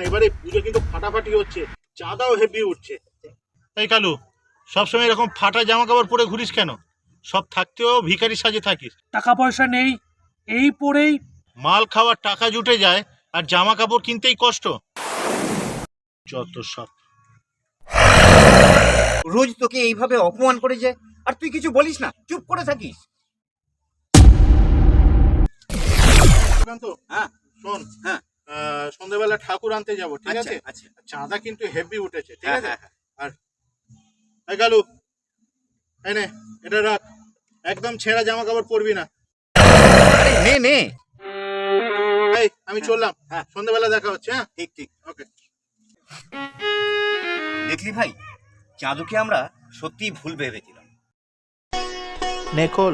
এবারে পুজো কিন্তু ফাটাফাটি হচ্ছে, চাঁদাও হেভি উঠছে। এই কালু, সবসময় এরকম ফাটা জামা কাপড় পরে ঘুরিস কেন? সব থাকতেও ভিখারি সাজে থাকিস। টাকা পয়সা নেই, এই পরেই মাল খাওয়ার টাকা জুটে যায় আর জামা কাপড় কিনতেই কষ্ট। যত সব। রোজ তোকে এইভাবে অপমান করে যায় আর তুই কিছু বলিস না, চুপ করে থাকিস। সুকান্ত, হ্যাঁ শোন, হ্যাঁ সন্ধ্যাবেলা ঠাকুর আনতে যাবো, ঠিক আচ্ছা আছে? আচ্ছা চাঁদা কিন্তু হেভি উঠেছে, ঠিক হ্যাঁ আছে? হ্যাঁ হ্যাঁ। আর এই কালু, এই নে, এটা রাখ। একদম ছেঁড়া জামা কাপড় পরবি না। আরে নে নে। এই আমি চললাম, হ্যাঁ। সন্ধ্যাবেলা দেখা হচ্ছে। হ্যাঁ, ঠিক ঠিক। ওকে। দেখলি ভাই, চাঁদুকে আমরা সত্যিই ভুল ভেবেছিলাম। নেকল।